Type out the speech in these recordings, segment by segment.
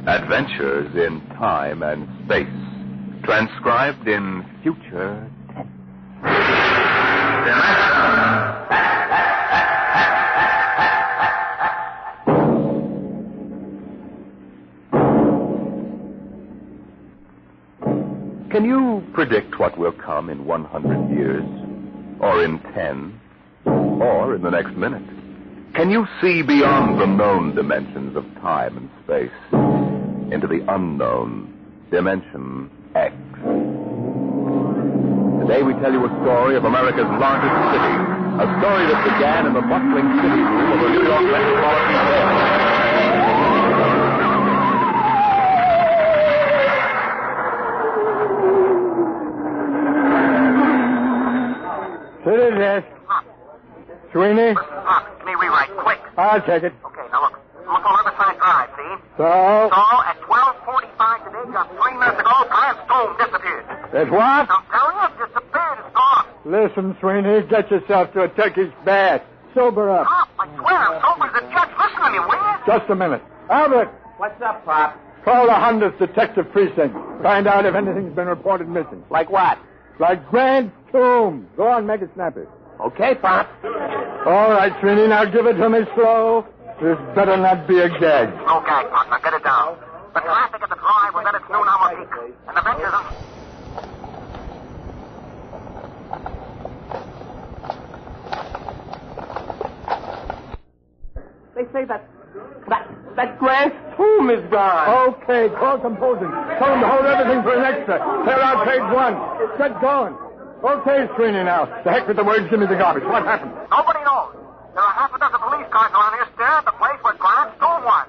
Adventures in Time and Space. Transcribed in future tense. Can you predict what will come in 100 years? Or in 10? Or in the next minute? Can you see beyond the known dimensions of time and space into the unknown dimension X? Today we tell you a story of America's largest city, a story that began in the bustling city room of a New York metropolitan area. City desk. Sweeney? Give me a rewrite, quick. I'll take it. Okay, now look. I'm on Riverside Drive, see? So? So, at 12:45 today, just 3 minutes ago, Grant's tomb disappeared. It's what? I'm telling you, it disappeared. It's gone. Listen, Sweeney, get yourself to a Turkish bath. Sober up. Pop, I swear, I'm sober as a judge. Listen to me, will you? Just a minute. Albert, What's up, Pop? call the 100th Detective Precinct. Find out if anything's been reported missing. Like what? Like Grant's tomb. Go on, make it snappy. Okay, Pop. All right, Sweeney, now give it to me slow. This better not be a gag. No gag, Pop. Now get it down. The traffic at the drive was at its noon hour peak. And the benches and... They say that Grant's tomb is gone. Okay, call composing. Tell them to hold everything for an extra. Clear out page 1. Get going. Okay, Sweeney, now. The heck with the words. Give me the garbage. What happened? Nobody knows. There are half a dozen police cars around here staring at the place where Grant's tomb was.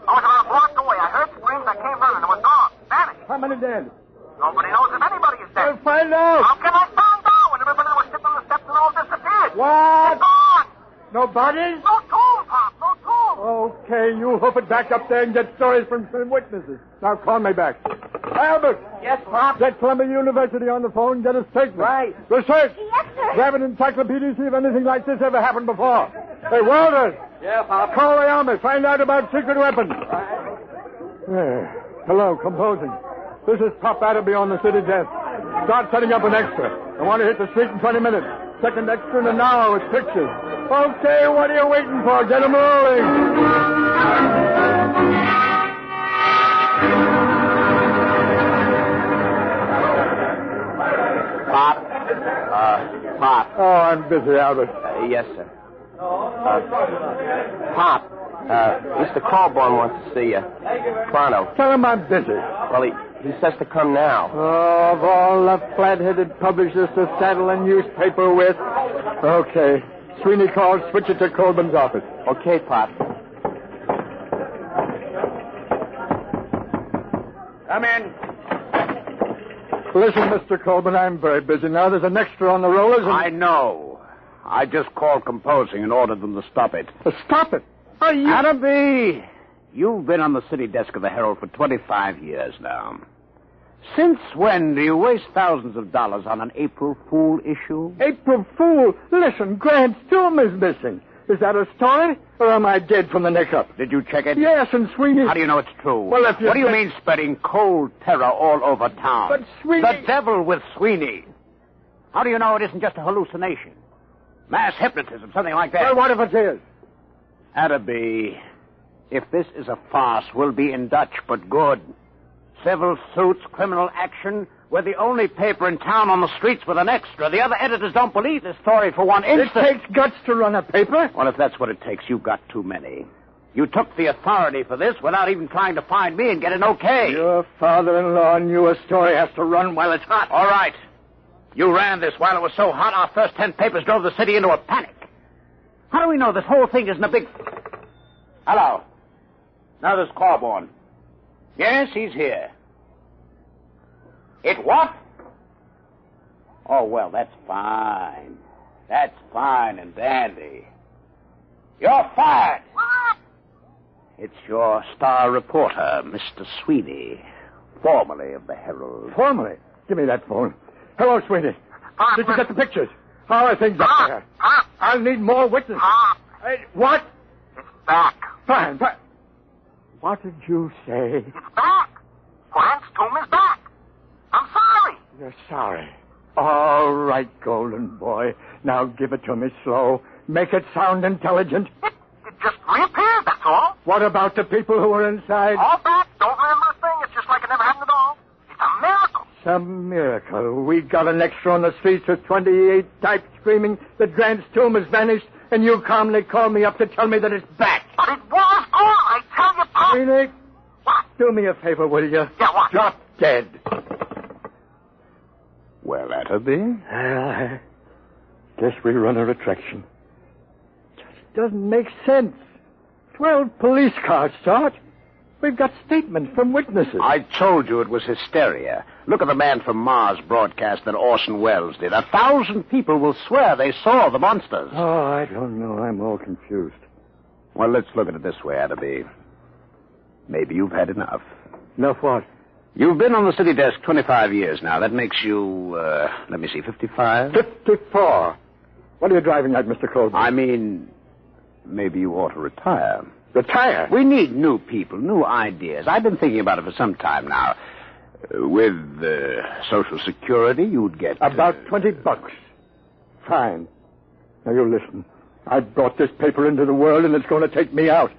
I was about a block away. I heard screams. I came running. It was gone. Vanished. How many dead? Nobody knows if anybody is dead. We'll find out. How can I find out when everybody was sitting on the steps and all disappeared? What? It's gone. No bodies? No tomb, Pop. No tomb. Okay, you hoof it back up there and get stories from some witnesses. Now call me back. Albert. Yes, Pop. Get Columbia University on the phone. Get a statement. Right. Research. Yes, sir. Grab an encyclopedia, see if anything like this ever happened before. Hey, Walters. Yeah, Pop. Call the army. Find out about secret weapons. Hello, composing. This is Pop Adderby on the city desk. Start setting up an extra. I want to hit the street in 20 minutes. Second extra in an hour with pictures. Okay, what are you waiting for? Get them rolling. Pop. Pop. Oh, I'm busy, Albert. Yes, sir. Pop. Mr. Colborne wants to see you. Pronto. Tell him I'm busy. Well, he says to come now. Oh, of all the flat-headed publishers to saddle a newspaper with. Okay. Sweeney calls. Switch it to Colburn's office. Okay, Pop. Come in. Listen, Mr. Colburn, I'm very busy now. There's an extra on the rollers. And... I know. I just called composing and ordered them to stop it. Stop it. Are you... Adderby, you've been on the city desk of the Herald for 25 years now. Since when do you waste thousands of dollars on an April Fool issue? April Fool? Listen, Grant's tomb is missing. Is that a story? Or am I dead from the neck up? Did you check it? Yes, and Sweeney... How do you know it's true? Well, if you... What do you mean spreading cold terror all over town? But Sweeney... The devil with Sweeney. How do you know it isn't just a hallucination? Mass hypnotism, something like that. Well, what if it is? Adderby, if this is a farce, we'll be in Dutch, but good. Civil suits, criminal action. We're the only paper in town on the streets with an extra. The other editors don't believe this story for one instant. It takes guts to run a paper. Well, if that's what it takes, you've got too many. You took the authority for this without even trying to find me and get an okay. Your father-in-law knew a story has to run while it's hot. All right. You ran this while it was so hot, our first 10 papers drove the city into a panic. How do we know this whole thing isn't a big... Hello. Now there's Corborn. Yes, he's here. It what? Oh, well, that's fine. That's fine and dandy. You're fired. What? It's your star reporter, Mr. Sweeney, formerly of the Herald. Formerly? Give me that phone. Hello, Sweeney. Did you get the pictures? How are things up there? I'll need more witnesses. Hey, what? It's back. Fine. What did you say? It's back. Grant's tomb is back. I'm sorry. You're sorry. All right, golden boy. Now give it to me slow. Make it sound intelligent. It just reappeared, that's all. What about the people who were inside? All back. Don't remember a thing. It's just like it never happened at all. It's a miracle. Some miracle. We got an extra on the streets with 28 types screaming that Grant's tomb has vanished, and you calmly call me up to tell me that it's back. But it was gone, I tell you, Pop. Sweeney, What? do me a favor, will you? Yeah, what? Drop dead. Well, Atterby? I guess we run a attraction. Just doesn't make sense. 12 police cars, Sarge. We've got statements from witnesses. I told you it was hysteria. Look at the man from Mars broadcast that Orson Welles did. 1,000 people will swear they saw the monsters. Oh, I don't know. I'm all confused. Well, let's look at it this way, Atterby. Maybe you've had enough. Enough what? You've been on the city desk 25 years now. That makes you, 55? 54. What are you driving at, Mr. Colby? I mean, maybe you ought to retire. Retire? We need new people, new ideas. I've been thinking about it for some time now. With Social Security, you'd get... About $20. Fine. Now, you listen. I brought this paper into the world, and it's going to take me out.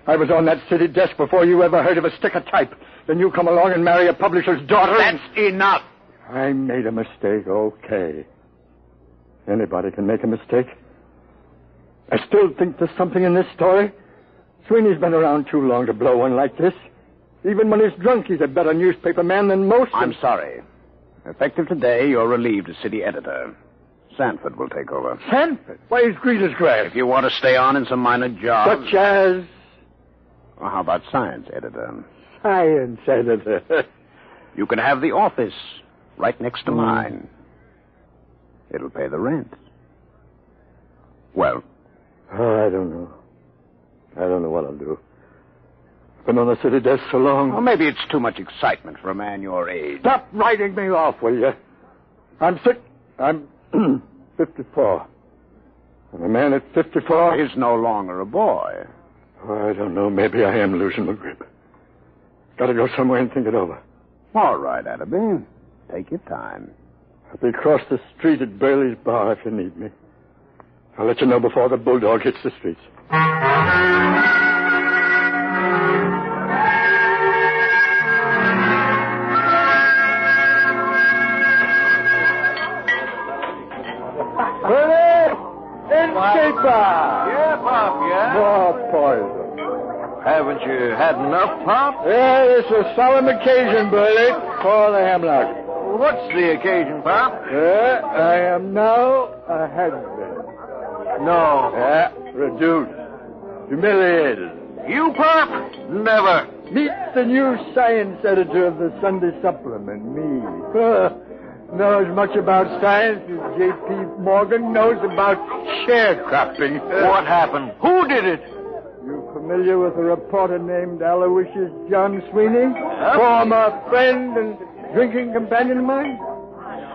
I was on that city desk before you ever heard of a stick of type. Then you come along and marry a publisher's daughter. That's enough. I made a mistake, okay. Anybody can make a mistake. I still think there's something in this story. Sweeney's been around too long to blow one like this. Even when he's drunk, he's a better newspaper man than most. I'm sorry. Effective today, you're relieved as city editor. Sanford will take over. Sanford? Why, he's green as grass. If you want to stay on in some minor jobs... Such as... Well, how about science editor? Science editor. You can have the office right next to mine. It'll pay the rent. Well? Oh, I don't know. I don't know what I'll do. Been on the city desk so long. Well, maybe it's too much excitement for a man your age. Stop writing me off, will you? I'm sick. I'm 54. And a man at 54... is no longer a boy. Oh, I don't know. Maybe I am losing my grip. Got to go somewhere and think it over. All right, Atterby. Take your time. I'll be across the street at Burley's bar if you need me. I'll let you know before the bulldog hits the streets. Yeah, Pop, yeah? More poison. Haven't you had enough, Pop? Yeah, this is a solemn occasion, Burley, for the hemlock. What's the occasion, Pop? I am now a has-been. No. Yeah, reduced. Humiliated. You, Pop? Never. Meet the new science editor of the Sunday Supplement, me. Knows much about science as J.P. Morgan knows about sharecropping. What happened? Who did it? You familiar with a reporter named Aloysius John Sweeney? Former friend and drinking companion of mine?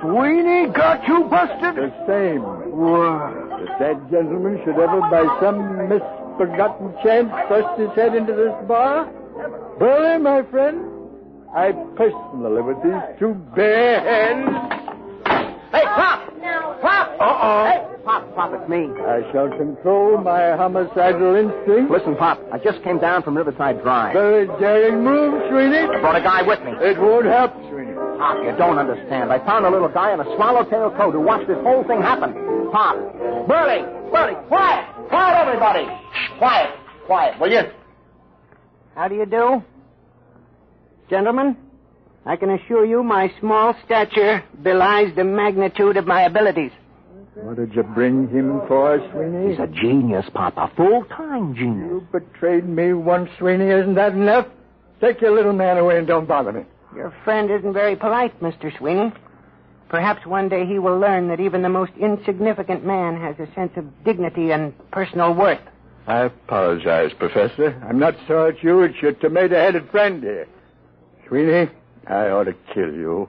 Sweeney got you busted? The same. What? If that gentleman should ever by some misforgotten chance thrust his head into this bar, Burley, my friend, I personally, with these two bare hands... Hey, Pop! Pop! Uh-oh. Hey, Pop, it's me. I shall control my homicidal instinct. Listen, Pop, I just came down from Riverside Drive. Very daring move, Sweeney. I brought a guy with me. It won't help, Sweeney. Pop, you don't understand. I found a little guy in a swallowtail coat who watched this whole thing happen. Pop. Burley, quiet! Quiet, everybody! Shh, quiet, will you? How do you do? Gentlemen, I can assure you my small stature belies the magnitude of my abilities. What did you bring him for, Sweeney? He's a genius, Pop, a full-time genius. You betrayed me once, Sweeney. Isn't that enough? Take your little man away and don't bother me. Your friend isn't very polite, Mr. Sweeney. Perhaps one day he will learn that even the most insignificant man has a sense of dignity and personal worth. I apologize, Professor. I'm not so at you. It's your tomato-headed friend here. Sweeney, I ought to kill you.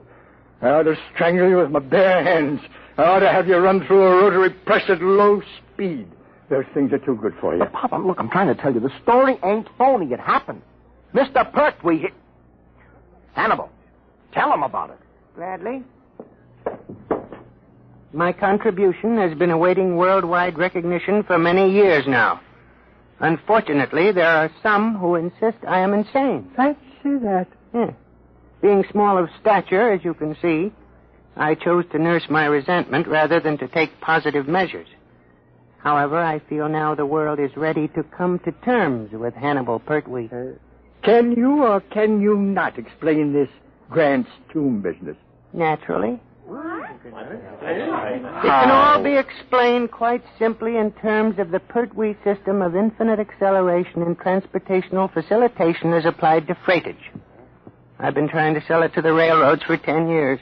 I ought to strangle you with my bare hands. I ought to have you run through a rotary press at low speed. Those things are too good for you. But, Pop, look, I'm trying to tell you, the story ain't phony. It happened. Mr. Pertwee. Hannibal, tell him about it. Gladly. My contribution has been awaiting worldwide recognition for many years now. Unfortunately, there are some who insist I am insane. Fancy that. Yes. Being small of stature, as you can see, I chose to nurse my resentment rather than to take positive measures. However, I feel now the world is ready to come to terms with Hannibal Pertwee. Can you or can you not explain this Grant's tomb business? Naturally. It can all be explained quite simply in terms of the Pertwee system of infinite acceleration and transportational facilitation as applied to freightage. I've been trying to sell it to the railroads for 10 years.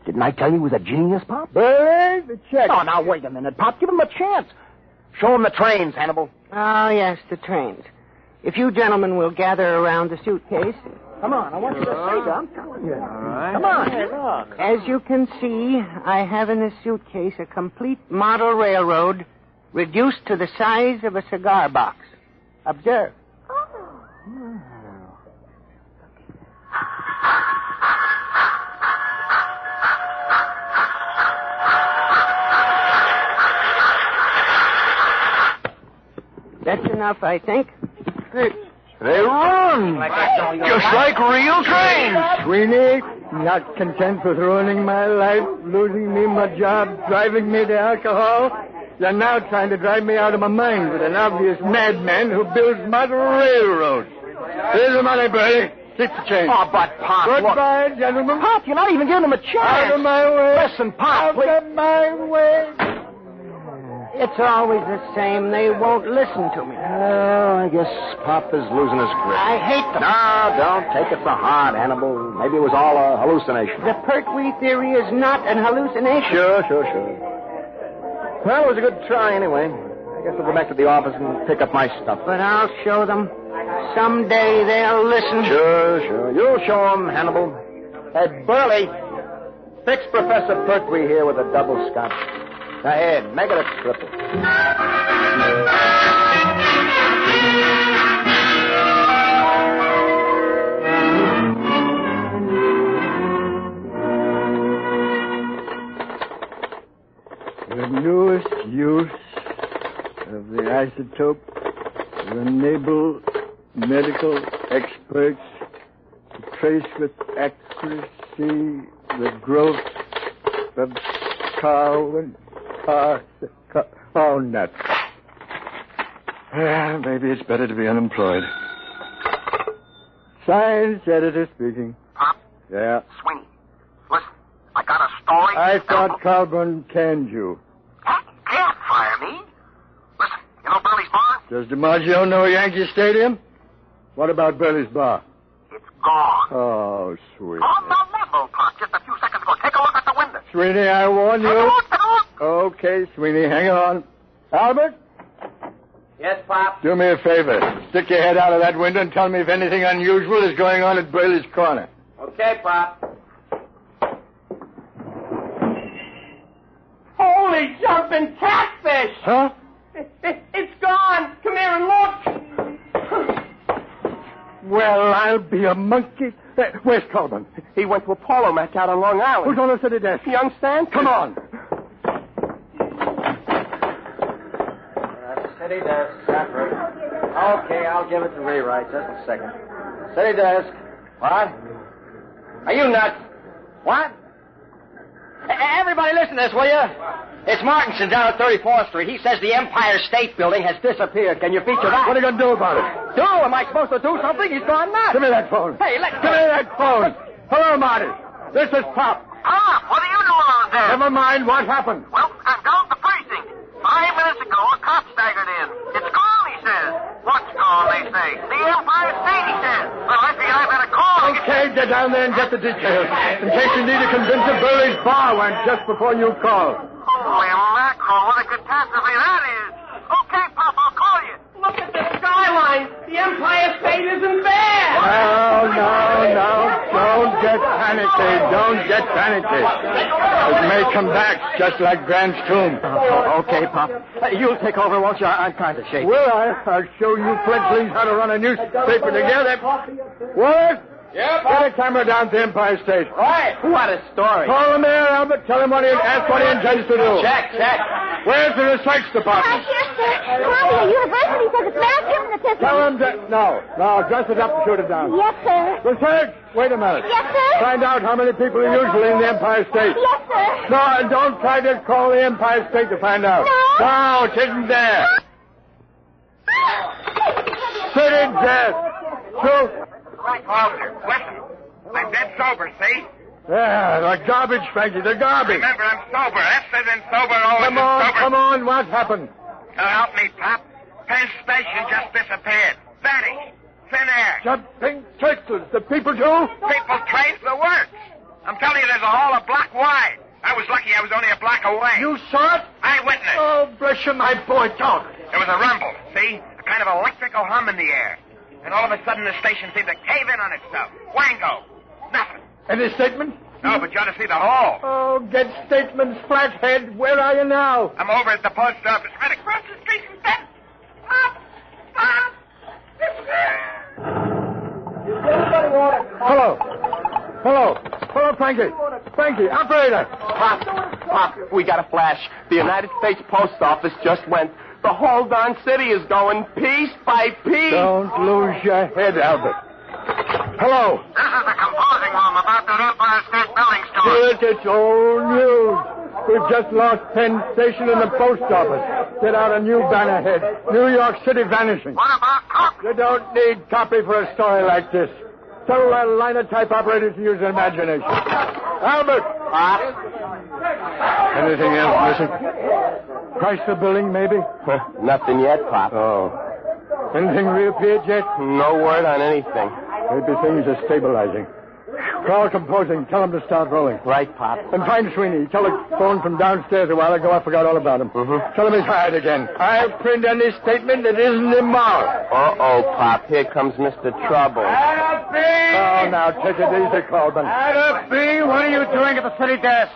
Didn't I tell you he was a genius, Pop? Where's the check? Oh, now, wait a minute, Pop. Give him a chance. Show him the trains, Hannibal. Oh, yes, the trains. If you gentlemen will gather around the suitcase. Come on, I want you to see, I'm telling you. All right. Come on. Hey, look. As you can see, I have in this suitcase a complete model railroad reduced to the size of a cigar box. Observe. That's enough, I think. They run! Just like real trains. Sweeney, not content with ruining my life, losing me my job, driving me to alcohol, you're now trying to drive me out of my mind with an obvious madman who builds model railroads. Here's the money, Bertie. Keep the change. Oh, but, Pop, Goodbye, gentlemen. Pop, you're not even giving him a chance. Out of my way. Listen, Pop, please. Out of my way. It's always the same. They won't listen to me. Oh, I guess Pop is losing his grip. I hate them. No, don't take it to heart, Hannibal. Maybe it was all a hallucination. The Pertwee theory is not an hallucination. Sure. Well, it was a good try anyway. I guess I'll go back to the office and pick up my stuff. But I'll show them. Someday they'll listen. Sure. You'll show them, Hannibal. Hey, Burley, fix Professor Pertwee here with a double scotch. Go ahead, make it a triple. The newest use of the isotope will enable medical experts to trace with accuracy the growth of cow. Oh, nuts. Well, maybe it's better to be unemployed. Science editor speaking. Pop? Yeah. Sweeney. Listen, I got a story. I thought Calburn canned you. Can't fire me. Listen, you know Burley's bar? Does DiMaggio know Yankee Stadium? What about Burley's bar? It's gone. Oh, sweet. On the level, Pop. Just a few seconds ago. Take a look at the window. Sweeney, I warn you. Take a look. Okay, Sweeney, hang on. Albert? Yes, Pop? Do me a favor. Stick your head out of that window and tell me if anything unusual is going on at Burley's Corner. Okay, Pop. Holy jumping catfish! Huh? It's gone! Come here and look! Well, I'll be a monkey. Where's Calburn? He went to a polo match out on Long Island. Who's on the city desk? Young Stan? Come on. City desk, separate. Okay, I'll give it to rewrite. Just a second. City desk. What? Are you nuts? What? Everybody listen to this, will you? It's Martinson down at 34th Street. He says the Empire State Building has disappeared. Can you feature that? What are you going to do about it? Do? Am I supposed to do something? He's gone nuts. Give me that phone. Hey, Give me that phone. Hello, Marty. This is Pop. Ah, what are you doing on there? Never mind what happened. Well, I'm down at the precinct. 5 minutes ago, a cop staggered in. It's gone, he says. What's gone, they say? The Empire State, he says. Well, I figured I better call. Okay, get down there and get the details. In case you need to convince him Burley's bar went just before you called. Holy mackerel, what a catastrophe that is. Okay, Pop, I'll call you. Look at the skyline! The Empire State isn't there! No. Don't get panicky. Don't get panicky. It may come back, just like Grant's tomb. Okay, Pop. You'll take over, won't you? I'm kind of shaky. Will I? I'll show you fledglings how to run a newspaper together. What? Yeah, Get a camera down to the Empire State. Right. What a story. Call the mayor, Albert. Tell him ask what he intends to do. Check. Where's the research department? Here, sir. Columbia University says it's magnificent. Tell him to... No, dress it up and shoot it down. Yes, sir. Research! Wait a minute. Yes, sir. Find out how many people are usually in the Empire State. Yes, sir. No, and don't try to call the Empire State to find out. No. No, it isn't there. Sit in, Jeff. Shoot. Right, officer. Listen. I'm dead sober, see? Yeah, the garbage, Frankie, the garbage. Remember, I'm sober. S is in sober, O is in sober. Come on, what happened? Help me, Pop. Penn Station just disappeared. Vanished. Thin air. Jumping circles. The people do? People trace the works. I'm telling you, there's a hole a block wide. I was lucky I was only a block away. You saw it? Eyewitness. Oh, bless you, my boy, talk. There was a rumble, see? A kind of electrical hum in the air. And all of a sudden, the station seemed to cave in on itself. Wango. Nothing. Any statement? No, but you ought to see the hole. Oh, get statements, flathead. Where are you now? I'm over at the post office, right across the street from Penn. Pop. Hello, Frankie. Frankie, operator. Pop, we got a flash. The United States Post Office just went. The whole darn city is going piece by piece. Don't lose your head, Albert. Hello. This is the composing room about that Empire State Building store. Good, it's old news. We've just lost Penn Station and the post office. Get out a new banner head. New York City vanishing. What about Cook? You don't need copy for a story like this. Tell that linotype operator to use their imagination. Albert! Anything else missing? Price the building, maybe? Nothing yet, Pop. Oh. Anything reappeared yet? No word on anything. Maybe things are stabilizing. Call composing. Tell him to start rolling. Right, Pop. And find Sweeney. Telephone from downstairs a while ago. I forgot all about him. Tell him he's hired again. I'll print any statement that isn't immoral. Uh-oh, Pop. Here comes Mr. Trouble. Oh, now, take it easy, Colburn. Adam B., what are you doing at the city desk?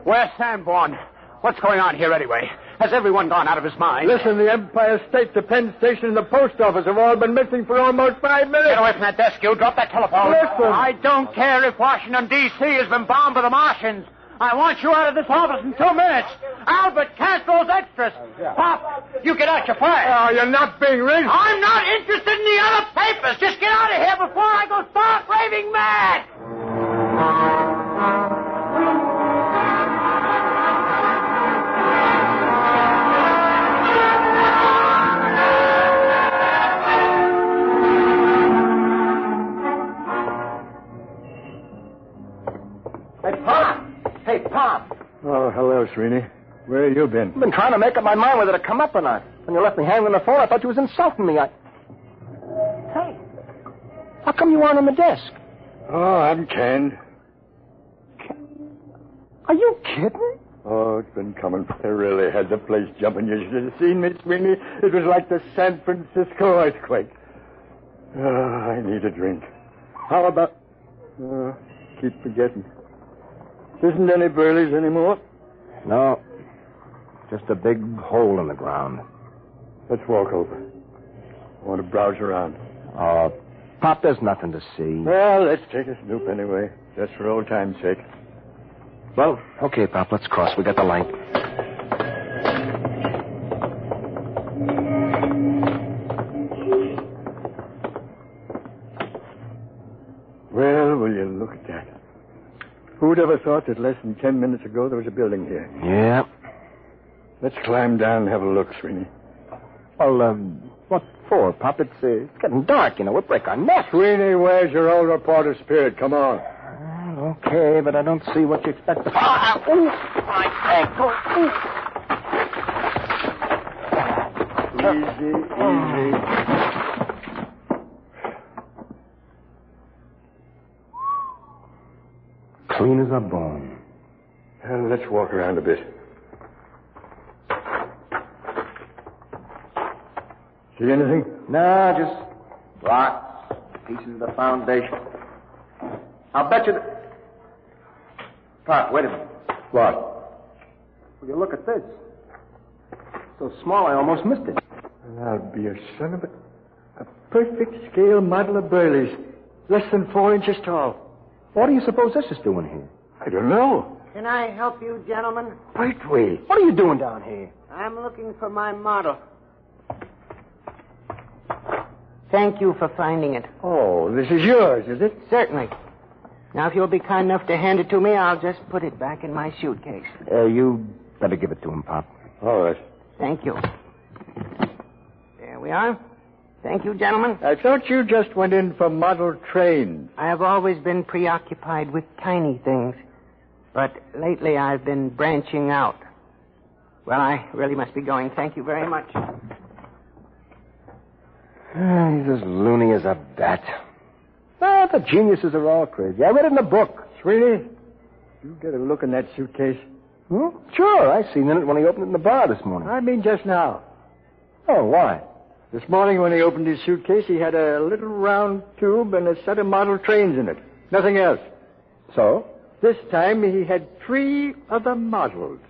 Where's Sanborn? What's going on here anyway? Has everyone gone out of his mind? Listen, the Empire State, the Penn Station, and the post office have all been missing for almost 5 minutes. Get away from that desk, you. Drop that telephone. Listen. I don't care if Washington, D.C. has been bombed by the Martians. I want you out of this office in 2 minutes. Albert, cast those extras. Pop, you get out your flag. Oh, you're not being reasonable. I'm not interested in the other papers. Just get out of here before I go start raving mad. Hey, Pop. Oh, hello, Sweeney. Where have you been? I've been trying to make up my mind whether to come up or not. When you left me hanging on the phone, I thought you was insulting me. Hey, how come you aren't on the desk? Oh, I'm canned. Are you kidding? Oh, it's been coming. They really had the place jumping. You should have seen me, Sweeney. It was like the San Francisco earthquake. Oh, I need a drink. How about... keep forgetting. Isn't any Burleys anymore? No. Just a big hole in the ground. Let's walk over. I want to browse around. Pop, there's nothing to see. Well, let's take a snoop anyway. Just for old time's sake. Well, okay, Pop, let's cross. We got the light. Well, will you look at that? Who'd ever thought that less than 10 minutes ago there was a building here? Yeah. Let's climb down and have a look, Sweeney. Well, what for, Pop? It's getting dark, you know. We'll break our neck. Sweeney, where's your old reporter spirit? Come on. Well, okay, but I don't see what you expect. My ankle. Easy. Clean as a bone. Well, let's walk around a bit. See anything? No, just rocks, pieces of the foundation. I'll bet you that... Pop, wait a minute. What? Will you look at this? So small I almost missed it. I'll be a son of a... A perfect scale model of Burley's. Less than 4 inches tall. What do you suppose this is doing here? I don't know. Can I help you, gentlemen? Pertwee. What are you doing down here? I'm looking for my model. Thank you for finding it. Oh, this is yours, is it? Certainly. Now, if you'll be kind enough to hand it to me, I'll just put it back in my suitcase. You better give it to him, Pop. All right. Thank you. There we are. Thank you, gentlemen. I thought you just went in for model trains. I have always been preoccupied with tiny things, but lately I've been branching out. Well, I really must be going. Thank you very much. He's as loony as a bat. Ah, the geniuses are all crazy. I read it in the book. Sweetie, you get a look in that suitcase. Hmm? Sure, I seen it when he opened it in the bar this morning. I mean just now. Oh, why? This morning when he opened his suitcase, he had a little round tube and a set of model trains in it. Nothing else. So? This time he had 3 other models.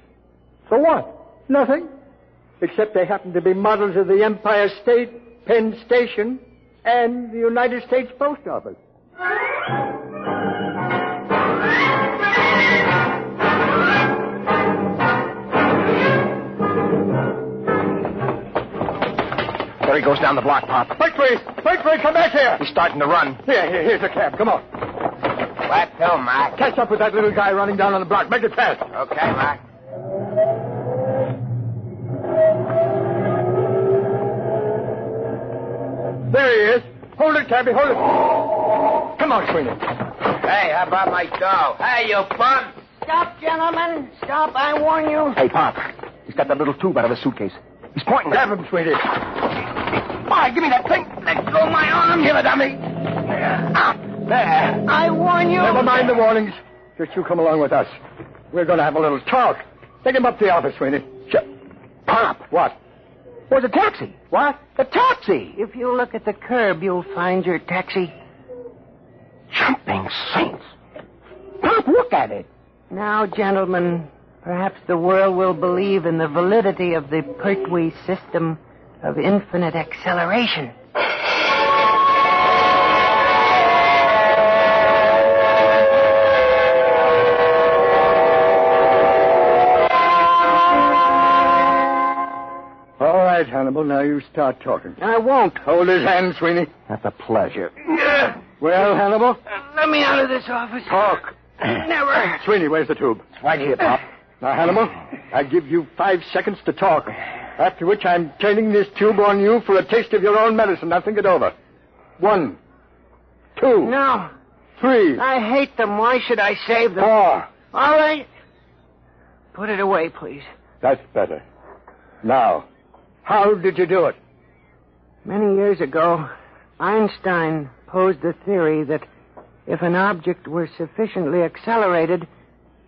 So what? Nothing. Except they happened to be models of the Empire State, Penn Station, and the United States Post Office. There he goes down the block, Pop. Pertwee, come back here. He's starting to run. Here's a cab. Come on. What to, Mac? Catch up with that little guy running down on the block. Make it fast. Okay, Mac. There he is. Hold it, cabby, hold it. Come on, Sweeney. Hey, how about my dough? Hey, you bum! Stop, gentlemen. Stop, I warn you. Hey, Pop. He's got that little tube out of his suitcase. He's pointing Grab him, Sweeney. Why, give me that thing. Let go of my arm. Give it to me. There. I warn you. Never mind the warnings. Just you come along with us. We're going to have a little talk. Take him up to the office, Sweeney. Sure. Pop. What? Where's the taxi? What? The taxi. If you look at the curb, you'll find your taxi. Jumping saints. Pop, look at it. Now, gentlemen, perhaps the world will believe in the validity of the Pertwee system of infinite acceleration. All right, Hannibal, now you start talking. I won't. Hold his hand, Sweeney. That's a pleasure. Well, Hannibal? Let me out of this office. Talk. Never. Sweeney, where's the tube? It's right here, Pop. Now, Hannibal, I give you 5 seconds to talk. After which I'm turning this tube on you for a taste of your own medicine. Now think it over. 1, 2. No. 3. I hate them. Why should I save them? 4. All right. Put it away, please. That's better. Now, how did you do it? Many years ago, Einstein posed the theory that if an object were sufficiently accelerated,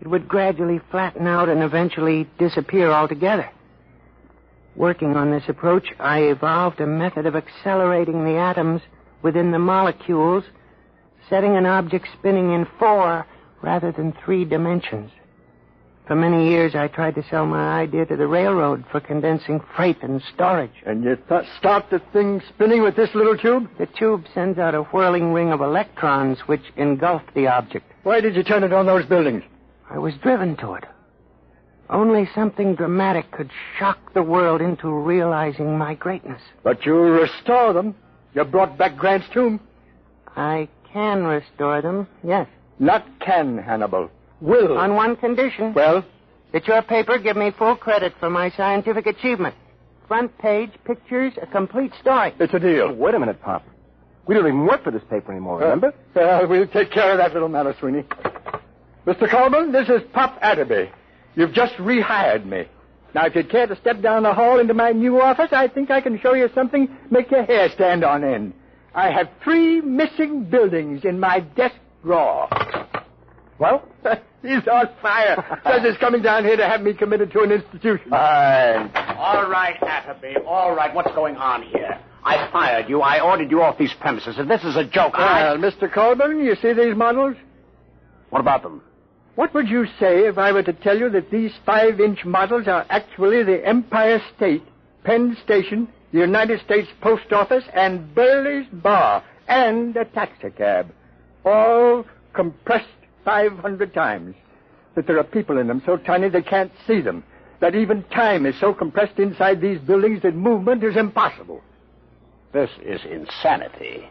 it would gradually flatten out and eventually disappear altogether. Working on this approach, I evolved a method of accelerating the atoms within the molecules, setting an object spinning in 4 rather than 3 dimensions. For many years, I tried to sell my idea to the railroad for condensing freight and storage. And you start the thing spinning with this little tube? The tube sends out a whirling ring of electrons which engulf the object. Why did you turn it on those buildings? I was driven to it. Only something dramatic could shock the world into realizing my greatness. But you restore them. You brought back Grant's tomb. I can restore them, yes. Not can, Hannibal. Will. On one condition. Well? That your paper give me full credit for my scientific achievement. Front page, pictures, a complete story. It's a deal. Oh, wait a minute, Pop. We don't even work for this paper anymore, remember? We'll take care of that little matter, Sweeney. Mr. Colburn, this is Pop Adderby. You've just rehired me. Now, if you'd care to step down the hall into my new office, I think I can show you something make your hair stand on end. I have 3 missing buildings in my desk drawer. Well? He's on fire. Says he's coming down here to have me committed to an institution. All right, Atterby. All right. What's going on here? I fired you. I ordered you off these premises. If this is a joke, Well, Mr. Colburn, you see these models? What about them? What would you say if I were to tell you that these 5-inch models are actually the Empire State, Penn Station, the United States Post Office, and Burley's Bar, and a taxicab, all compressed 500 times? That there are people in them so tiny they can't see them, that even time is so compressed inside these buildings that movement is impossible. This is insanity.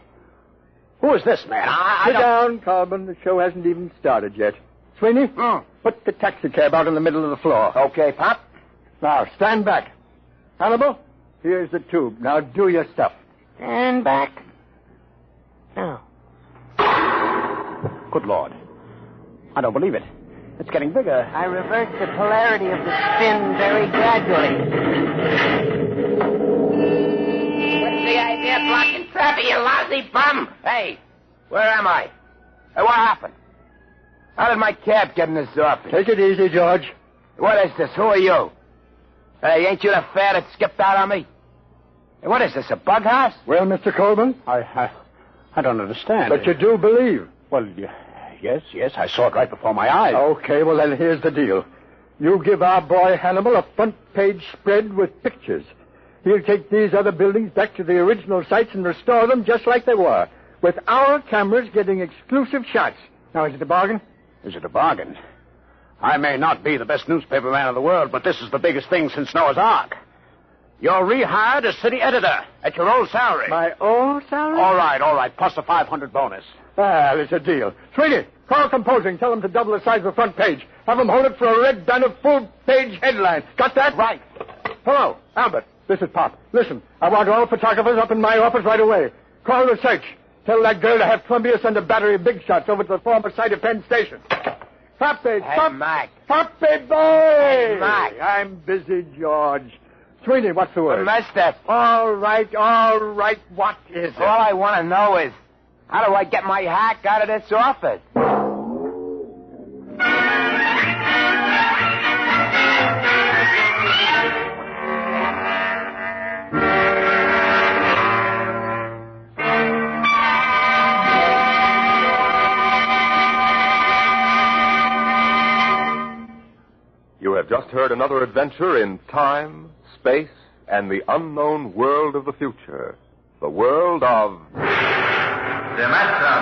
Who is this man? Sit down, Carlman. The show hasn't even started yet. Sweeney, put the taxicab out in the middle of the floor. Okay, Pop. Now, stand back. Hannibal, here's the tube. Now do your stuff. Stand back. Now. Good Lord. I don't believe it. It's getting bigger. I reverse the polarity of the spin very gradually. What's the idea of blocking traffic, you lousy bum? Hey, where am I? Hey, what happened? How did my cab get in this office? Take it easy, George. What is this? Who are you? Hey, ain't you the fare that skipped out on me? Hey, what is this, a bug house? Well, Mr. Coleman? I don't understand. But you do believe. Well, yes, I saw it right before my eyes. Okay, well, then here's the deal. You give our boy Hannibal a front-page spread with pictures. He'll take these other buildings back to the original sites and restore them just like they were, with our cameras getting exclusive shots. Now, is it a bargain? Is it a bargain? I may not be the best newspaper man in the world, but this is the biggest thing since Noah's Ark. You're rehired as city editor at your old salary. My old salary? All right, plus a 500 bonus. Well, it's a deal. Sweeney, call composing. Tell them to double the size of the front page. Have them hold it for a red banner full-page headline. Got that? Right. Hello, Albert. This is Pop. Listen, I want all photographers up in my office right away. Call the search. Tell that girl to have Columbia send a battery of big shots over to the former site of Penn Station. Poppy, Mac. Poppy boy! Hey, Mac. I'm busy, George. Sweeney, what's the word? Master. All right. What is it? All I want to know is, how do I get my hack out of this office? You have just heard another adventure in time, space, and the unknown world of the future. The world of... Dimension.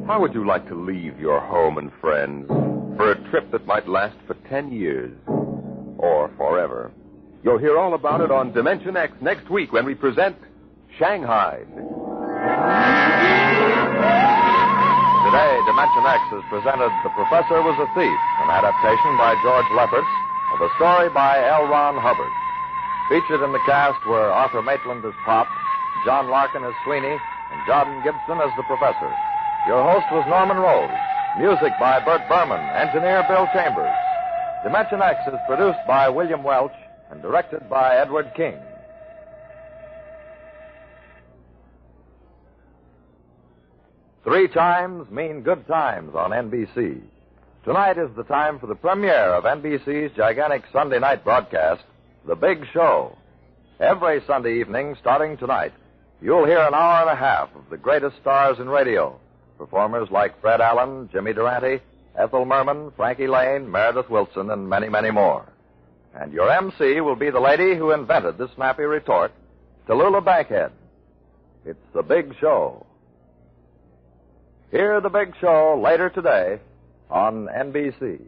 How would you like to leave your home and friends for a trip that might last for 10 years or forever? You'll hear all about it on Dimension X next week when we present Shanghai. Today, Dimension X has presented The Professor Was a Thief, an adaptation by George Lefferts of a story by L. Ron Hubbard. Featured in the cast were Arthur Maitland as Pop, John Larkin as Sweeney, and Jordan Gibson as the Professor. Your host was Norman Rose. Music by Burt Berman, engineer Bill Chambers. Dimension X is produced by William Welch and directed by Edward King. 3 chimes mean good times on NBC. Tonight is the time for the premiere of NBC's gigantic Sunday night broadcast, The Big Show. Every Sunday evening, starting tonight, you'll hear an hour and a half of the greatest stars in radio. Performers like Fred Allen, Jimmy Durante, Ethel Merman, Frankie Lane, Meredith Wilson, and many, many more. And your MC will be the lady who invented the snappy retort, Tallulah Bankhead. It's The Big Show. Hear The Big Show later today on NBC.